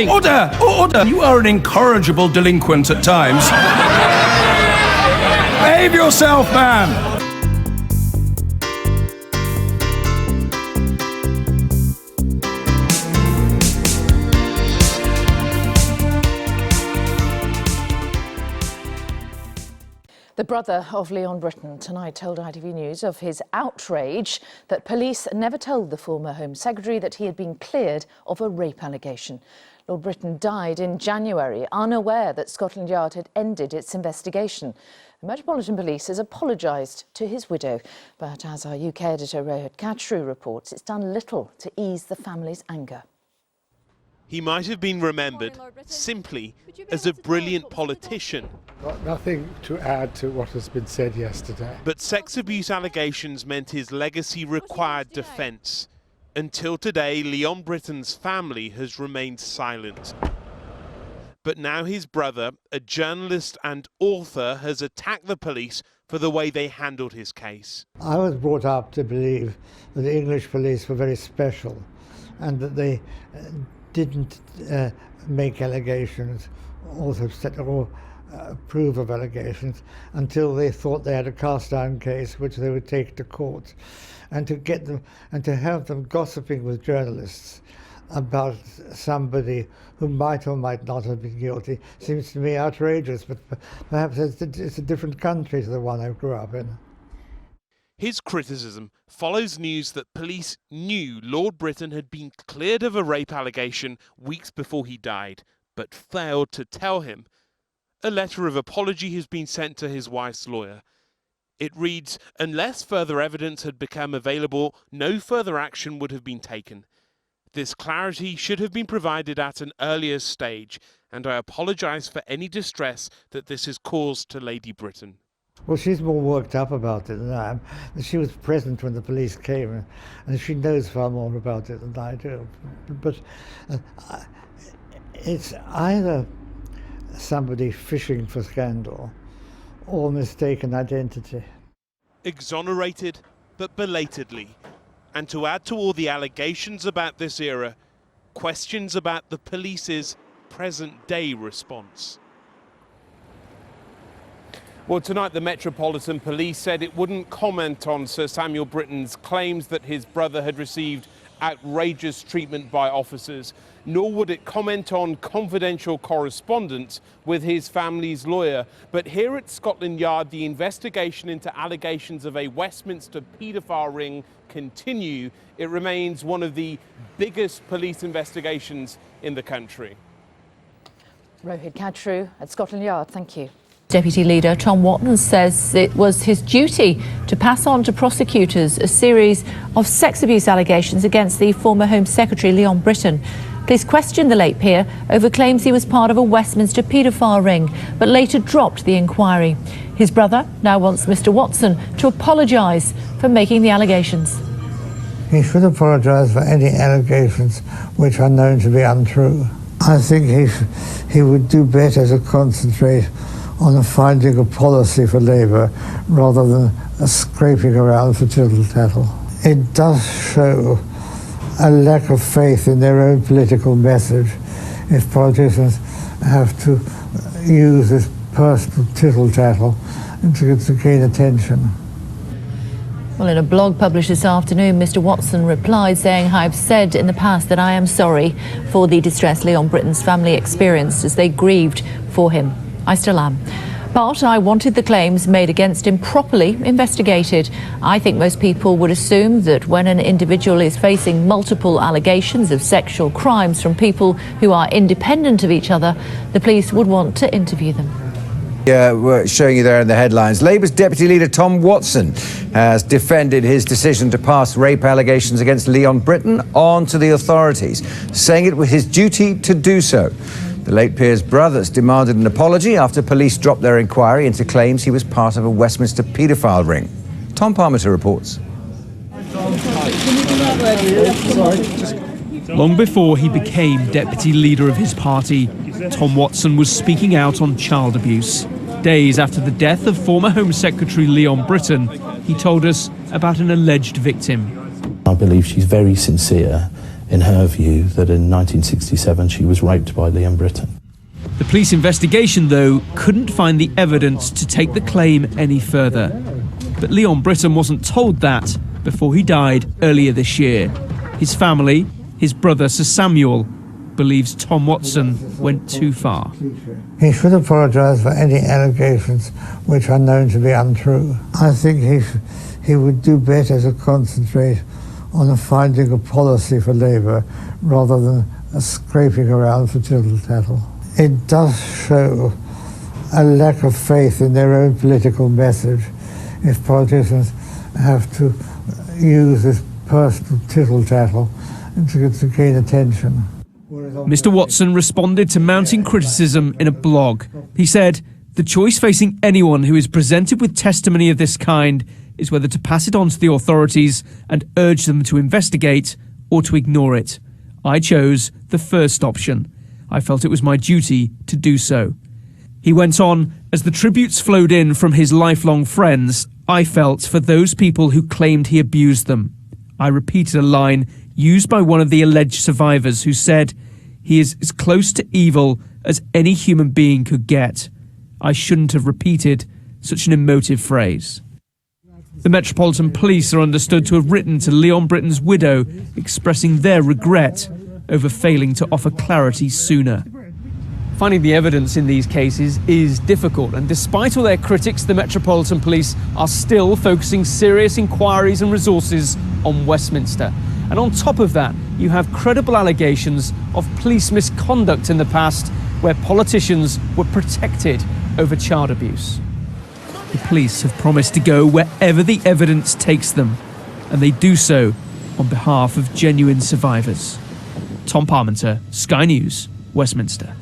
Order! Order! You are an incorrigible delinquent at times. Behave yourself, man! The brother of Leon Brittan tonight told ITV News of his outrage that police never told the former Home Secretary that he had been cleared of a rape allegation. Lord Brittan died in January, unaware that Scotland Yard had ended its investigation. The Metropolitan Police has apologised to his widow, but as our UK editor Rohit Kachru reports, it's done little to ease the family's anger. He might have been remembered simply as a brilliant politician. Got nothing to add to what has been said yesterday. But sex abuse allegations meant his legacy required defence. Until today, Leon Brittan's family has remained silent. But now his brother, a journalist and author, has attacked the police for the way they handled his case. I was brought up to believe that the English police were very special and that they didn't make allegations or approve of allegations until they thought they had a cast-down case which they would take to court, and to get them and to have them gossiping with journalists about somebody who might or might not have been guilty seems to me outrageous, but perhaps it's a different country to the one I grew up in. His criticism follows news that police knew Lord Brittan had been cleared of a rape allegation weeks before he died, but failed to tell him. A letter of apology has been sent to his wife's lawyer. It reads, "Unless further evidence had become available, no further action would have been taken. This clarity should have been provided at an earlier stage, and I apologise for any distress that this has caused to Lady Brittan." Well, she's more worked up about it than I am. She was present when the police came, and she knows far more about it than I do. But it's either somebody fishing for scandal or mistaken identity. Exonerated, but belatedly. And to add to all the allegations about this era, questions about the police's present-day response. Well, tonight the Metropolitan Police said it wouldn't comment on Sir Samuel Brittan's claims that his brother had received outrageous treatment by officers, nor would it comment on confidential correspondence with his family's lawyer. But here at Scotland Yard, the investigation into allegations of a Westminster paedophile ring continue. It remains one of the biggest police investigations in the country. Rohit Kachru at Scotland Yard, thank you. Deputy Leader Tom Watson says it was his duty to pass on to prosecutors a series of sex abuse allegations against the former Home Secretary Leon Brittan. Police questioned the late peer over claims he was part of a Westminster paedophile ring, but later dropped the inquiry. His brother now wants Mr Watson to apologise for making the allegations. He should apologise for any allegations which are known to be untrue. I think he would do better to concentrate on finding a policy for Labour rather than scraping around for tittle-tattle. It does show a lack of faith in their own political message if politicians have to use this personal tittle-tattle to gain attention. Well, in a blog published this afternoon, Mr Watson replied saying, "I've said in the past that I am sorry for the distress Leon Brittan's family experienced as they grieved for him. I still am. But I wanted the claims made against him properly investigated. I think most people would assume that when an individual is facing multiple allegations of sexual crimes from people who are independent of each other, the police would want to interview them." We're showing you there in the headlines. Labour's Deputy Leader Tom Watson has defended his decision to pass rape allegations against Leon Brittan on to the authorities, saying it was his duty to do so. The late peer's brothers demanded an apology after police dropped their inquiry into claims he was part of a Westminster paedophile ring. Tom Parmenter reports. Long before he became deputy leader of his party, Tom Watson was speaking out on child abuse. Days after the death of former Home Secretary Leon Brittan, he told us about an alleged victim. I believe she's very sincere in her view, that in 1967 she was raped by Leon Brittan. The police investigation, though, couldn't find the evidence to take the claim any further. But Leon Brittan wasn't told that before he died earlier this year. His family, his brother Sir Samuel, believes Tom Watson went too far. He should apologise for any allegations which are known to be untrue. I think he would do better to concentrate on finding a policy for Labour rather than scraping around for tittle-tattle. It does show a lack of faith in their own political message if politicians have to use this personal tittle-tattle to gain attention. Mr. Watson responded to mounting criticism in a blog. He said, "The choice facing anyone who is presented with testimony of this kind is whether to pass it on to the authorities and urge them to investigate or to ignore it. I chose the first option. I felt it was my duty to do so." He went on, "As the tributes flowed in from his lifelong friends, I felt for those people who claimed he abused them. I repeated a line used by one of the alleged survivors who said, 'He is as close to evil as any human being could get.' I shouldn't have repeated such an emotive phrase." The Metropolitan Police are understood to have written to Leon Brittan's widow expressing their regret over failing to offer clarity sooner. Finding the evidence in these cases is difficult, and despite all their critics, the Metropolitan Police are still focusing serious inquiries and resources on Westminster. And on top of that, you have credible allegations of police misconduct in the past where politicians were protected over child abuse. The police have promised to go wherever the evidence takes them, and they do so on behalf of genuine survivors. Tom Parmenter, Sky News, Westminster.